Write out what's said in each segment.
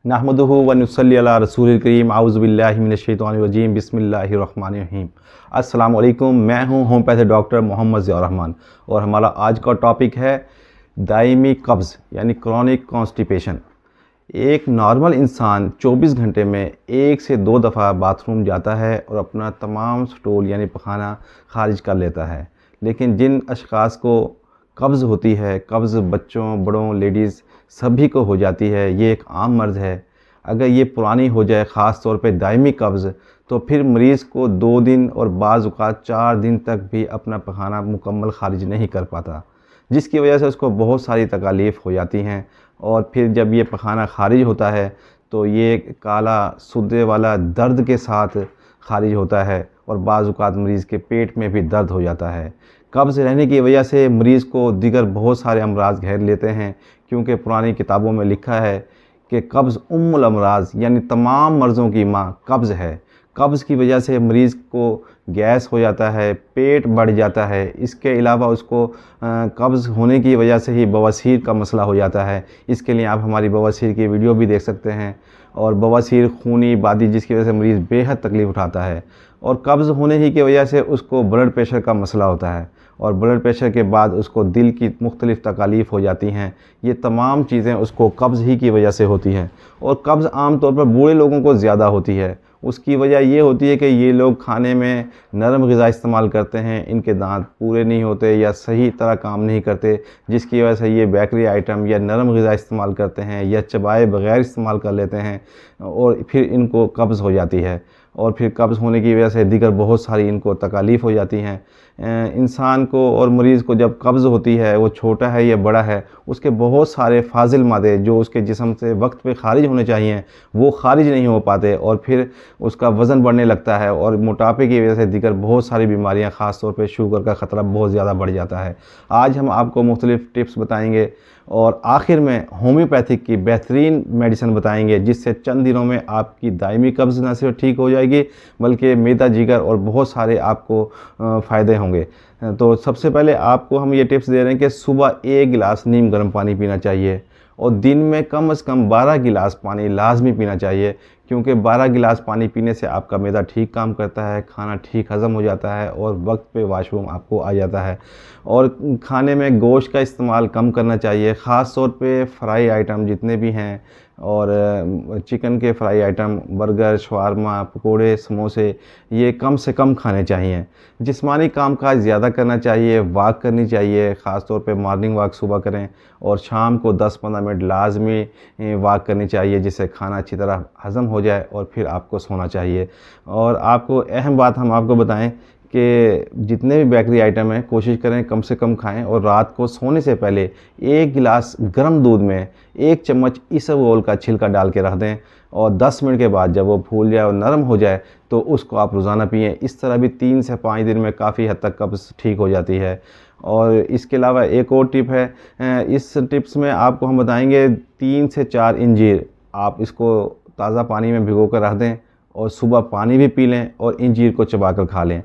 नहमदुहु व नुसल्ली अला रसूलिल करीम आऊज़ु बिल्लाहि मिनश शैतानिर रजीम बिस्मिल्लाहिर रहमानिर रहीम। अस्सलाम वालेकुम, मैं हूं होम्योपैथिक डॉक्टर मोहम्मद ज़ियाउर रहमान और हमारा आज का टॉपिक है दायमी कब्ज़ यानी क्रॉनिक कॉन्स्टिपेशन। एक नॉर्मल इंसान 24 घंटे में 1 से 2 दफ़ा बाथरूम जाता है और अपना तमाम स्टूल यानी पखाना खारिज कर लेता है, लेकिन जिन अशख़ास को कब्ज़ होती है, कब्ज़ बच्चों, बड़ों, लेडीज़ सभी को हो जाती है। ये एक आम मर्ज़ है। अगर ये पुरानी हो जाए, ख़ास तौर पे दायमी कब्ज़, तो फिर मरीज़ को 2 दिन और बाज़ औक़ात 4 दिन तक भी अपना पखाना मुकम्मल ख़ारिज नहीं कर पाता, जिसकी वजह से उसको बहुत सारी तकालीफ़ हो जाती हैं। और फिर जब ये पखाना ख़ारिज होता है तो ये काला सुद्दे वाला दर्द के साथ ख़ारिज होता है और बाज़ औक़ात मरीज़ के पेट में भी दर्द हो जाता है। कब्ज़ रहने की वजह से मरीज़ को दीगर बहुत सारे अमराज़ घेर लेते हैं, क्योंकि पुरानी किताबों में लिखा है कि कब्ज़ उम्मुल अमराज़ यानी तमाम मर्ज़ों की माँ कब्ज़ है। कब्ज़ की वजह से मरीज़ को गैस हो जाता है, पेट बढ़ जाता है। इसके अलावा उसको कब्ज़ होने की वजह से ही बवासीर का मसला हो जाता है। इसके लिए आप हमारी बवासीर की वीडियो भी देख सकते हैं। और बवासीर खूनी बादी जिसकी वजह से मरीज़ बेहद तकलीफ़ उठाता है। और कब्ज़ होने ही की वजह से उसको ब्लड प्रेशर का मसला होता है और ब्लड प्रेशर के बाद उसको दिल की मुख्तलिफ़ तकालीफ़ हो जाती हैं। ये तमाम चीज़ें उसको कब्ज़ ही की वजह से होती हैं। और कब्ज़ आम तौर पर बूढ़े लोगों को ज़्यादा होती है। उसकी वजह ये होती है कि ये लोग खाने में नरम ग़िज़ा इस्तेमाल करते हैं, इनके दांत पूरे नहीं होते या सही तरह काम नहीं करते, जिसकी वजह से ये बेकरी आइटम या नरम ग़िज़ा इस्तेमाल करते हैं या चबाए बग़ैर इस्तेमाल कर लेते हैं और फिर इनको कब्ज़ हो जाती है। और फिर कब्ज़ होने की वजह से दीगर बहुत सारी इनको तकालीफ़ हो जाती हैं। इंसान को और मरीज़ को जब कब्ज़ होती है, वो छोटा है या बड़ा है, उसके बहुत सारे फाजिल मादे जो उसके जिस्म से वक्त पे ख़ारिज होने चाहिए वो ख़ारिज नहीं हो पाते और फिर उसका वज़न बढ़ने लगता है और मोटापे की वजह से दीगर बहुत सारी बीमारियां, ख़ास तौर पे शुगर का ख़तरा बहुत ज़्यादा बढ़ जाता है। आज हम आपको मुख्तलिफ़ टिप्स बताएंगे और आखिर में होम्योपैथिक की बेहतरीन मेडिसिन बताएंगे, जिससे चंद दिनों में आपकी दायमी कब्ज़ न सिर्फ ठीक हो जाएगी बल्कि मैदा, जिगर और बहुत सारे आपको फ़ायदे होंगे। तो सबसे पहले आपको हम ये टिप्स दे रहे हैं कि सुबह 1 गिलास नीम गर्म पानी पीना चाहिए और दिन में कम से कम 12 गिलास पानी लाजमी पीना चाहिए, क्योंकि 12 गिलास पानी पीने से आपका मैदा ठीक काम करता है, खाना ठीक हज़म हो जाता है और वक्त पे वाशरूम आपको आ जाता है। और खाने में गोश्त का इस्तेमाल कम करना चाहिए, ख़ास तौर पे फ्राई आइटम जितने भी हैं और चिकन के फ्राई आइटम, बर्गर, शवारमा, पकोड़े, समोसे, ये कम से कम खाने चाहिए। जिस्मानी कामकाज ज़्यादा करना चाहिए, वॉक करनी चाहिए, ख़ास तौर पे मॉर्निंग वॉक सुबह करें और शाम को 10-15 मिनट लाजमी वॉक करनी चाहिए, जिससे खाना अच्छी तरह हज़म हो जाए और फिर आपको सोना चाहिए। और आपको अहम बात हम आपको बताएं कि जितने भी बेकरी आइटम हैं कोशिश करें कम से कम खाएं और रात को सोने से पहले 1 गिलास गर्म दूध में 1 चम्मच इसबगोल का छिलका डाल के रख दें और 10 मिनट के बाद जब वो फूल जाए और नरम हो जाए तो उसको आप रोज़ाना पिएं। इस तरह भी 3 से 5 दिन में काफ़ी हद तक कब्ज़ ठीक हो जाती है। और इसके अलावा एक और टिप है, इस टिप्स में आपको हम बताएंगे 3 से 4 इंजीर आप इसको ताज़ा पानी में भिगो कर रख दें और सुबह पानी भी पी लें और इंजीर को चबा कर खा लें।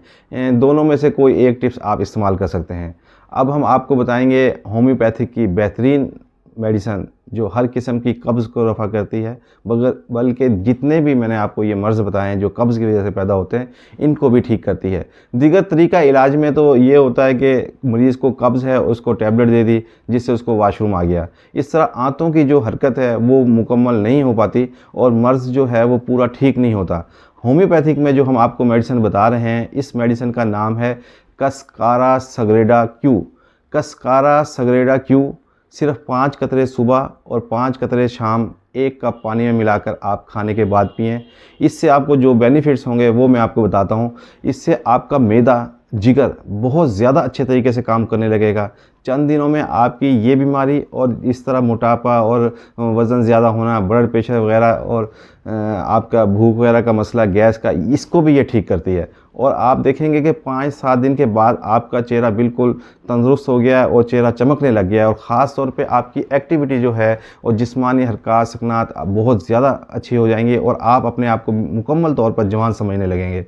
दोनों में से कोई एक टिप्स आप इस्तेमाल कर सकते हैं। अब हम आपको बताएंगे होम्योपैथिक की बेहतरीन मेडिसन जो हर किस्म की कब्ज़ को रफ़ा करती है, बल्कि जितने भी मैंने आपको ये मर्ज़ बताए हैं जो कब्ज़ की वजह से पैदा होते हैं, इनको भी ठीक करती है। दीगर तरीका इलाज में तो ये होता है कि मरीज़ को कब्ज़ है उसको टैबलेट दे दी जिससे उसको वाशरूम आ गया। इस तरह आंतों की जो हरकत है वो मुकम्मल नहीं हो पाती और मर्ज़ जो है वो पूरा ठीक नहीं होता। होम्योपैथिक में जो हम आपको मेडिसिन बता रहे हैं, इस मेडिसिन का नाम है कस्कारा सग्रेडा क्यू। कस्कारा सग्रेडा क्यू सिर्फ 5 कतरे सुबह और 5 कतरे शाम 1 कप पानी में मिलाकर आप खाने के बाद पिएं। इससे आपको जो बेनिफिट्स होंगे वो मैं आपको बताता हूँ। इससे आपका मैदा, जिगर बहुत ज़्यादा अच्छे तरीके से काम करने लगेगा। चंद दिनों में आपकी ये बीमारी और इस तरह मोटापा और वज़न ज़्यादा होना, ब्लड प्रेशर वगैरह और आपका भूख वगैरह का मसला, गैस का, इसको भी ये ठीक करती है। और आप देखेंगे कि 5-7 दिन के बाद आपका चेहरा बिल्कुल तंदुरुस्त हो गया है और चेहरा चमकने लग गया है और ख़ास तौर पे आपकी एक्टिविटी जो है और जिस्मानी हरकत, सकनात बहुत ज़्यादा अच्छी हो जाएंगी और आप अपने आप को मुकम्मल तौर पर जवान समझने लगेंगे।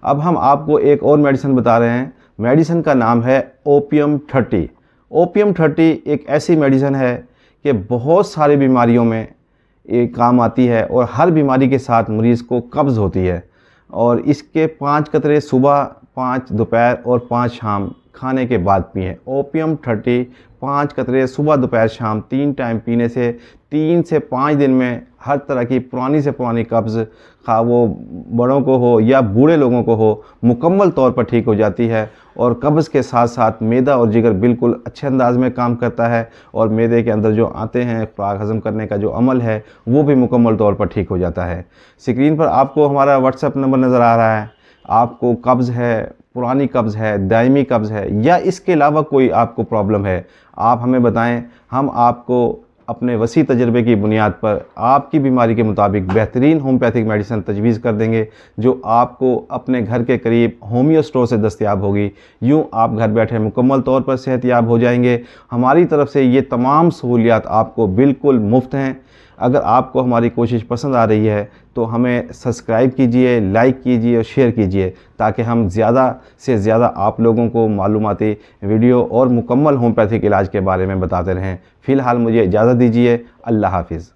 अब हम आपको एक और मेडिसिन बता रहे हैं। मेडिसिन का नाम है ओपियम 30। ओपियम 30 एक ऐसी मेडिसिन है कि बहुत सारी बीमारियों में ये काम आती है और हर बीमारी के साथ मरीज़ को कब्ज़ होती है। और इसके 5 कतरे सुबह, 5 दोपहर और 5 शाम खाने के बाद पिएँ। ओपियम 30 5 कतरे सुबह दोपहर शाम 3 टाइम पीने से 3 से 5 दिन में हर तरह की पुरानी से पुरानी कब्ज़, खा वो बड़ों को हो या बूढ़े लोगों को हो, मुकम्मल तौर पर ठीक हो जाती है। और कब्ज़ के साथ साथ मैदा और जिगर बिल्कुल अच्छे अंदाज में काम करता है और मैदे के अंदर जो आते हैं खुराक हज़म करने का जो अमल है वो भी मुकम्मल तौर पर ठीक हो जाता है। स्क्रीन पर आपको हमारा व्हाट्सएप नंबर नज़र आ रहा है। आपको कब्ज़ है, पुरानी कब्ज़ है, दायमी कब्ज़ है या इसके अलावा कोई आपको प्रॉब्लम है, आप हमें बताएं। हम आपको अपने वसी तजर्बे की बुनियाद पर आपकी बीमारी के मुताबिक बेहतरीन होम्योपैथिक मेडिसिन तजवीज़ कर देंगे, जो आपको अपने घर के करीब होमियो स्टोर से दस्तयाब होगी। यूँ आप घर बैठे मुकम्मल तौर पर सेहतयाब हो जाएंगे। हमारी तरफ से ये तमाम सहूलियात आपको बिल्कुल मुफ्त हैं। अगर आपको हमारी कोशिश पसंद आ रही है तो हमें सब्सक्राइब कीजिए, लाइक कीजिए और शेयर कीजिए, ताकि हम ज़्यादा से ज़्यादा आप लोगों को मालूमाती वीडियो और मुकम्मल होम्योपैथिक इलाज के बारे में बताते रहें। फ़िलहाल मुझे इजाज़त दीजिए। अल्लाह हाफ़िज़।